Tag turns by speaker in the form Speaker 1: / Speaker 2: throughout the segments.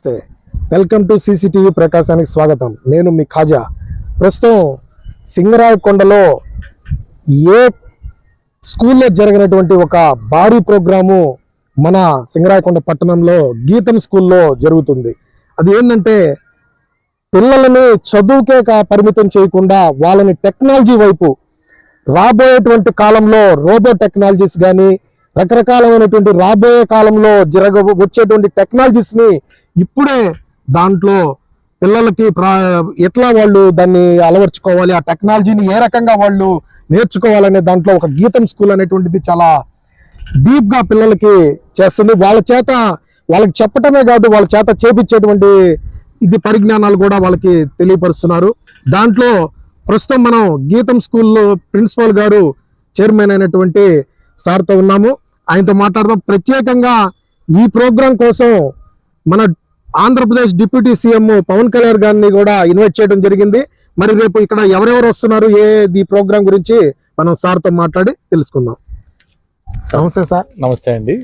Speaker 1: నమస్తే, welcome to CCTV ప్రకాశానికి స్వాగతం. నేను మీ ఖాజా. ప్రస్తుతం సింగరాయకొండలో ఏ స్కూల్లో జరిగినటువంటి ఒక భారీ ప్రోగ్రాము మన సింగరాయకొండ పట్టణంలో గీతం స్కూల్లో జరుగుతుంది. అది ఏంటంటే పిల్లలని చదువుకే పరిమితం చేయకుండా వాళ్ళని టెక్నాలజీ వైపు రాబోయేటువంటి కాలంలో రోబో టెక్నాలజీస్ కానీ రకరకాలమైనటువంటి రాబోయే కాలంలో వచ్చేటువంటి టెక్నాలజీస్ని ఇప్పుడే దాంట్లో పిల్లలకి ఎట్లా వాళ్ళు దాన్ని అలవర్చుకోవాలి, ఆ టెక్నాలజీని ఏ రకంగా వాళ్ళు నేర్చుకోవాలనే దాంట్లో ఒక గీతం స్కూల్ అనేటువంటిది చాలా డీప్గా పిల్లలకి చేస్తుంది. వాళ్ళకి చెప్పటమే కాదు, వాళ్ళ చేత చేపించేటువంటి ఇది పరిజ్ఞానాలు కూడా వాళ్ళకి తెలియపరుస్తున్నారు. దాంట్లో ప్రస్తుతం మనం గీతం స్కూల్లో ప్రిన్సిపాల్ గారు చైర్మన్ అయినటువంటి సార్తో ఉన్నాము. ఆయనతో మాట్లాడదాం. ప్రత్యేకంగా ఈ ప్రోగ్రాం కోసం మన ఆంధ్రప్రదేశ్ డిప్యూటీ సీఎం పవన్ కళ్యాణ్ గారిని కూడా ఇన్వైట్ చేయడం జరిగింది. మరి రేపు ఇక్కడ ఎవరెవరు వస్తున్నారు, ఈ ప్రోగ్రాం గురించి మనం సార్తో మాట్లాడి తెలుసుకుందాం. నమస్తే సార్.
Speaker 2: నమస్తే అండి.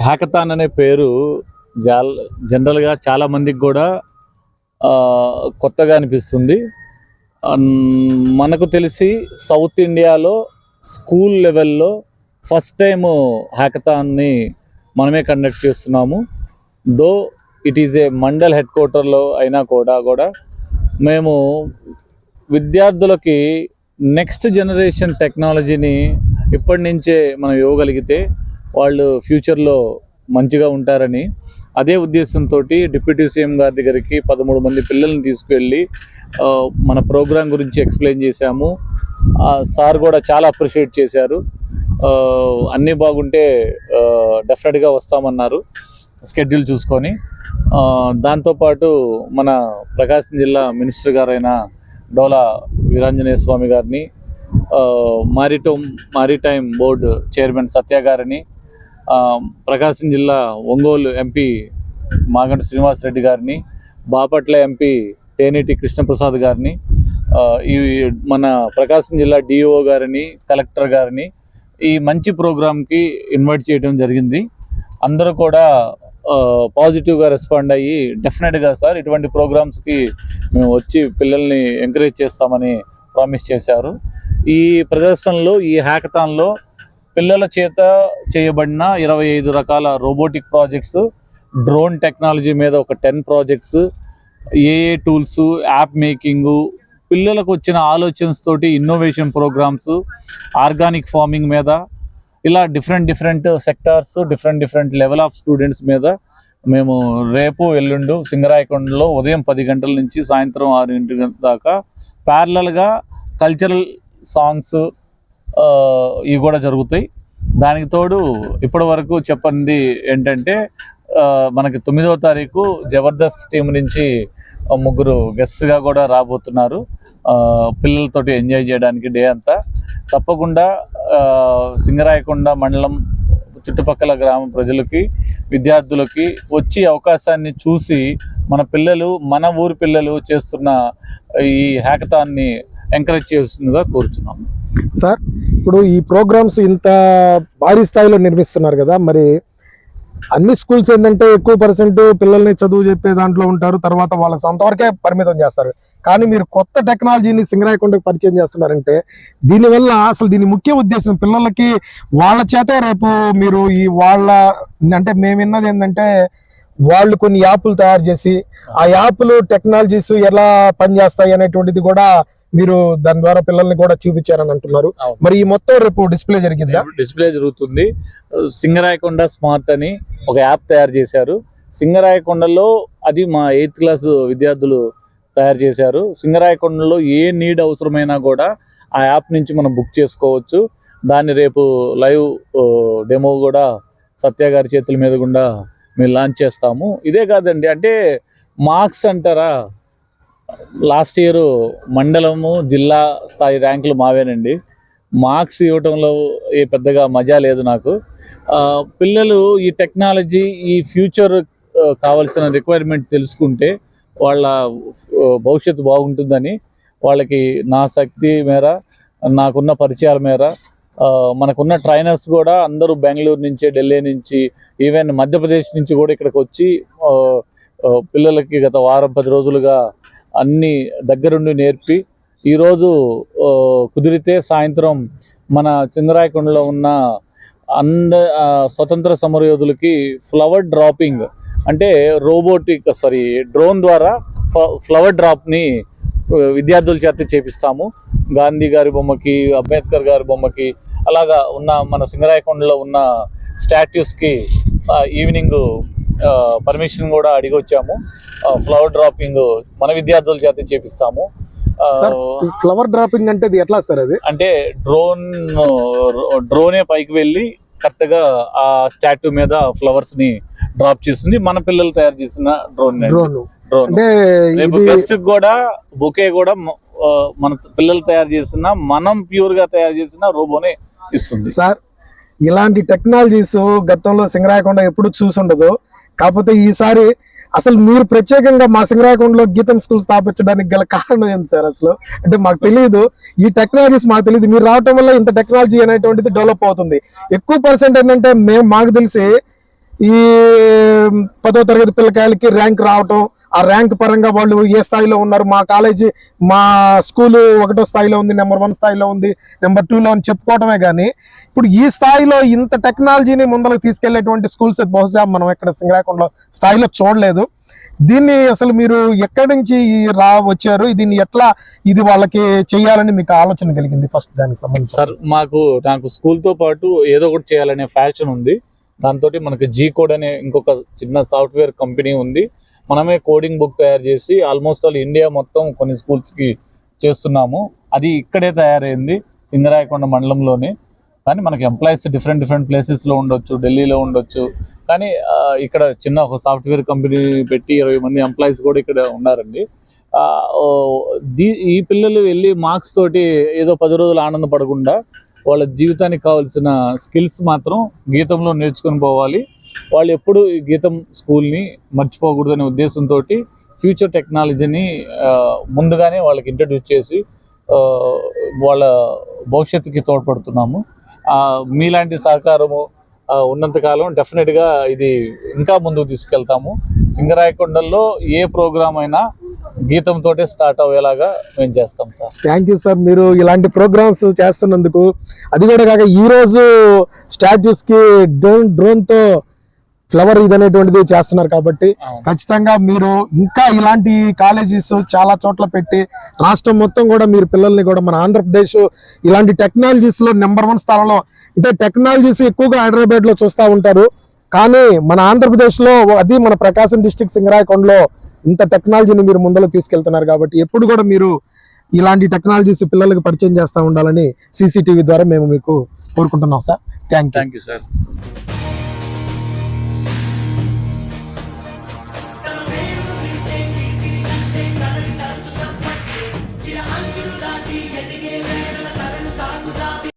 Speaker 2: హ్యాకథాన్ అనే పేరు జనరల్గా చాలా మందికి కూడా కొత్తగా అనిపిస్తుంది. మనకు తెలిసి సౌత్ ఇండియాలో స్కూల్ లెవెల్లో ఫస్ట్ టైం హ్యాకథాన్ని మనమే కండక్ట్ చేస్తున్నాము. Though it is a mandal head క్వార్టర్లో అయినా కూడా మేము విద్యార్థులకి నెక్స్ట్ జనరేషన్ టెక్నాలజీని ఇప్పటి నుంచే మనం ఇవ్వగలిగితే వాళ్ళు ఫ్యూచర్లో మంచిగా ఉంటారని అదే ఉద్దేశంతో డిప్యూటీ సీఎం గారి దగ్గరికి 13 మంది పిల్లల్ని తీసుకువెళ్ళి మన ప్రోగ్రాం గురించి ఎక్స్ప్లెయిన్ చేశాము. సార్ కూడా చాలా అప్రిషియేట్ చేశారు. అన్నీ బాగుంటే డెఫినెట్గా వస్తామన్నారు స్కెడ్యూల్ చూసుకొని. దాంతోపాటు మన ప్రకాశం జిల్లా మినిస్టర్ గారైన డోలా వీరాంజనేయ స్వామి గారిని, మారిటైమ్ బోర్డు చైర్మన్ సత్య గారిని, ప్రకాశం జిల్లా ఒంగోలు ఎంపీ మాగంటి శ్రీనివాసరెడ్డి గారిని, బాపట్ల ఎంపీ తేనేటి కృష్ణప్రసాద్ గారిని, ఈ మన ప్రకాశం జిల్లా డిఓ గారిని, కలెక్టర్ గారిని ఈ మంచి ప్రోగ్రాంకి ఇన్వైట్ చేయడం జరిగింది. అందరూ కూడా పాజిటివ్గా రెస్పాండ్ అయ్యి డెఫినెట్గా సార్ ఇటువంటి ప్రోగ్రామ్స్కి మేము వచ్చి పిల్లల్ని ఎంకరేజ్ చేస్తామని ప్రామిస్ చేశారు. ఈ ప్రదర్శనలో, ఈ హ్యాకథాన్లో పిల్లల చేత చేయబడిన 25 రకాల రోబోటిక్ ప్రాజెక్ట్స్, డ్రోన్ టెక్నాలజీ మీద ఒక 10 ప్రాజెక్ట్స్, ఏఏ టూల్స్, యాప్ మేకింగు, పిల్లలకు వచ్చిన ఆలోచనతోటి ఇన్నోవేషన్ ప్రోగ్రామ్స్, ఆర్గానిక్ ఫార్మింగ్ మీద, ఇలా different sectors, different level of students మీద మేము రేపు ఎల్లుండు సింగరాయకొండలో ఉదయం 10 గంటల నుంచి సాయంత్రం 6 గంటల దాకా ప్యారలల్గా కల్చరల్ సాంగ్స్ ఇవి కూడా జరుగుతాయి. దానికి తోడు ఇప్పటి వరకు చెప్పండి ఏంటంటే మనకి 9వ తారీఖు జబర్దస్త్ టీం నుంచి 3 గెస్ట్గా కూడా రాబోతున్నారు. పిల్లలతోటి ఎంజాయ్ చేయడానికి డే అంతా. తప్పకుండా సింగరాయకొండ మండలం చుట్టుపక్కల గ్రామ ప్రజలకి, విద్యార్థులకి వచ్చి అవకాశాన్ని చూసి మన ఊరి పిల్లలు చేస్తున్న ఈ హ్యాకథాన్ని ఎంకరేజ్ చేస్తుందిగా కోరుచున్నాము.
Speaker 1: సార్, ఇప్పుడు ఈ ప్రోగ్రామ్స్ ఇంత భారీ స్థాయిలో నిర్మిస్తున్నారు కదా, మరి అన్ని స్కూల్స్ ఏంటంటే ఎక్కువ పర్సెంట్ పిల్లల్ని చదువు చెప్పే దాంట్లో ఉంటారు, తర్వాత వాళ్ళకి సొంతవరకే పరిమితం చేస్తారు. కానీ మీరు కొత్త టెక్నాలజీని సింగరాయకొండకు పరిచయం చేస్తున్నారంటే దీనివల్ల అసలు దీని ముఖ్య ఉద్దేశం పిల్లలకి వాళ్ళ చేతే రేపు మీరు అంటే మేము విన్నది ఏంటంటే వాళ్ళు కొన్ని యాప్లు తయారు చేసి ఆ యాప్లు టెక్నాలజీస్ ఎలా పనిచేస్తాయి అనేటువంటిది కూడా మీరు దాని ద్వారా పిల్లల్ని కూడా చూపించారని అంటున్నారు. మరి ఈ మొత్తం రేపు డిస్ప్లే
Speaker 2: జరుగుతుంది. సింగరాయకొండ స్మార్ట్ అని ఒక యాప్ తయారు చేశారు. సింగరాయకొండలో అది మా 8th క్లాస్ విద్యార్థులు తయారు చేశారు. సింగరాయకొండలో ఏ నీడ్ అవసరమైనా కూడా ఆ యాప్ నుంచి మనం బుక్ చేసుకోవచ్చు. దాన్ని రేపు లైవ్ డెమో కూడా సత్య గారి చేతుల మీద గుండా మేము లాంచ్ చేస్తాము. ఇదే కాదండి, అంటే మార్క్స్ అంటారా, లాస్ట్ ఇయర్ మండలము జిల్లా స్థాయి ర్యాంకులు మావేనండి. మార్క్స్ ఇవ్వటంలో పెద్దగా మజా లేదు నాకు. పిల్లలు ఈ టెక్నాలజీ, ఈ ఫ్యూచర్ కావాల్సిన రిక్వైర్మెంట్ తెలుసుకుంటే వాళ్ళ భవిష్యత్తు బాగుంటుందని వాళ్ళకి నా శక్తి మేర, నాకున్న పరిచయాల మేర మనకున్న ట్రైనర్స్ కూడా అందరూ బెంగళూరు నుంచి, ఢిల్లీ నుంచి, ఈవెన్ మధ్యప్రదేశ్ నుంచి కూడా ఇక్కడికి వచ్చి పిల్లలకి గత వారం 10 రోజులుగా అన్ని దగ్గరుండి నేర్పి ఈరోజు కుదిరితే సాయంత్రం మన సింగరాయకొండలో ఉన్న స్వతంత్ర సమరయోధులకి ఫ్లవర్ డ్రాపింగ్ అంటే డ్రోన్ ద్వారా ఫ్లవర్ డ్రాప్ని విద్యార్థుల చేత చేపిస్తాము. గాంధీ గారి బొమ్మకి, అంబేద్కర్ గారి బొమ్మకి, అలాగా ఉన్న మన సింగరాయకొండలో ఉన్న స్టాట్యూస్కి ఈవినింగ్ పర్మిషన్ కూడా అడిగి వచ్చాము. ఫ్లవర్ డ్రాపింగ్ మన విద్యార్థుల చేత చేపిస్తాము.
Speaker 1: ఫ్లవర్ డ్రాపింగ్ అంటే ఇది ఎట్లా సార్? అది
Speaker 2: అంటే డ్రోనే పైకి వెళ్ళి కరెక్ట్గా ఆ స్టాట్యూ మీద ఫ్లవర్స్ ని డ్రాప్ చేస్తుంది. మన పిల్లలు తయారు చేసిన డ్రోన్ గెస్ట్ కూడా బొకే కూడా మన పిల్లలు తయారు చేసిన, మనం ప్యూర్ గా తయారు చేసిన రోబోనే ఇస్తుంది.
Speaker 1: సార్, ఇలాంటి టెక్నాలజీస్ గతంలో సింగరాయకొండ ఎప్పుడు చూసుండదు. కాకపోతే ఈసారి అసలు మీరు ప్రత్యేకంగా మా సింగరాయకొండలో గీతం స్కూల్ స్థాపించడానికి గల కారణం ఏంటి సార్? అసలు అంటే మాకు తెలియదు, ఈ టెక్నాలజీస్ మాకు తెలియదు. మీరు రావటం వల్ల ఇంత టెక్నాలజీ అనేటువంటిది డెవలప్ అవుతుంది. ఎక్కువ పర్సెంట్ ఏంటంటే మాకు తెలిసి ఈ 10వ తరగతి పిల్లకాయలకి ర్యాంక్ రావటం, ఆ ర్యాంక్ పరంగా వాళ్ళు ఏ స్థాయిలో ఉన్నారు, మా స్కూలు 1వ స్థాయిలో ఉంది, నెంబర్ 1 స్థాయిలో ఉంది, నెంబర్ 2లో అని చెప్పుకోవటమే కానీ ఇప్పుడు ఈ స్థాయిలో ఇంత టెక్నాలజీని ముందరకు తీసుకెళ్లేటువంటి స్కూల్స్ బహుశా మనం ఎక్కడ సింగరాయకొండలో స్థాయిలో చూడలేదు. దీన్ని అసలు మీరు ఎక్కడి నుంచి వచ్చారు, దీన్ని ఎట్లా ఇది వాళ్ళకి చేయాలని మీకు ఆలోచన కలిగింది? ఫస్ట్ దానికి సంబంధించి
Speaker 2: సార్, నాకు స్కూల్తో పాటు ఏదో ఒకటి చేయాలనే ఫ్యాషన్ ఉంది. దాంతో మనకి G-Code అనే ఇంకొక చిన్న సాఫ్ట్వేర్ కంపెనీ ఉంది. మనమే కోడింగ్ బుక్ తయారు చేసి ఆల్మోస్ట్ ఇండియా మొత్తం కొన్ని స్కూల్స్కి చేస్తున్నాము. అది ఇక్కడే తయారైంది, సింగరాయకొండ మండలంలోనే. కానీ మనకి ఎంప్లాయీస్ డిఫరెంట్ ప్లేసెస్లో ఉండొచ్చు, ఢిల్లీలో ఉండొచ్చు. కానీ ఇక్కడ చిన్న ఒక సాఫ్ట్వేర్ కంపెనీ పెట్టి 20 మంది ఎంప్లాయీస్ కూడా ఇక్కడ ఉన్నారండి. ఈ పిల్లలు వెళ్ళి మార్క్స్ తోటి ఏదో 10 రోజులు ఆనందపడకుండా వాళ్ళ జీవితానికి కావాల్సిన స్కిల్స్ మాత్రం గీతంలో నేర్చుకొని పోవాలి. వాళ్ళు ఎప్పుడు ఈ గీతం స్కూల్ని మర్చిపోకూడదనే ఉద్దేశంతో ఫ్యూచర్ టెక్నాలజీని ముందుగానే వాళ్ళకి ఇంట్రడ్యూస్ చేసి వాళ్ళ భవిష్యత్తుకి తోడ్పడుతున్నాము. మీలాంటి సహకారము ఉన్నంతకాలం డెఫినెట్గా ఇది ఇంకా ముందుకు తీసుకెళ్తాము. సింగరాయకొండల్లో ఏ ప్రోగ్రామ్ అయినా గీతంతో స్టార్ట్ అయ్యేలాగా మేము చేస్తాం సార్.
Speaker 1: థ్యాంక్ యూ సార్, మీరు ఇలాంటి ప్రోగ్రామ్స్ చేస్తున్నందుకు. అది కూడా కాక ఈరోజు స్టాట్యూస్కి డ్రోన్తో ఫ్లవర్ ఇది అనేటువంటిది చేస్తున్నారు కాబట్టి ఖచ్చితంగా మీరు ఇంకా ఇలాంటి కాలేజెస్ చాలా చోట్ల పెట్టి రాష్ట్రం మొత్తం కూడా మీరు పిల్లల్ని కూడా, మన ఆంధ్రప్రదేశ్ ఇలాంటి టెక్నాలజీస్ లో నెంబర్ 1 స్థానంలో, అంటే టెక్నాలజీస్ ఎక్కువగా హైదరాబాద్ లో చూస్తూ ఉంటారు, కానీ మన ఆంధ్రప్రదేశ్ లో అది మన ప్రకాశం డిస్ట్రిక్ట్ సింగరాయకొండలో ఇంత టెక్నాలజీని మీరు ముందులో తీసుకెళ్తున్నారు కాబట్టి ఎప్పుడు కూడా మీరు ఇలాంటి టెక్నాలజీస్ పిల్లలకు పరిచయం చేస్తూ ఉండాలని CCTV ద్వారా మేము మీకు కోరుకుంటున్నాం సార్. Thank you
Speaker 2: sir.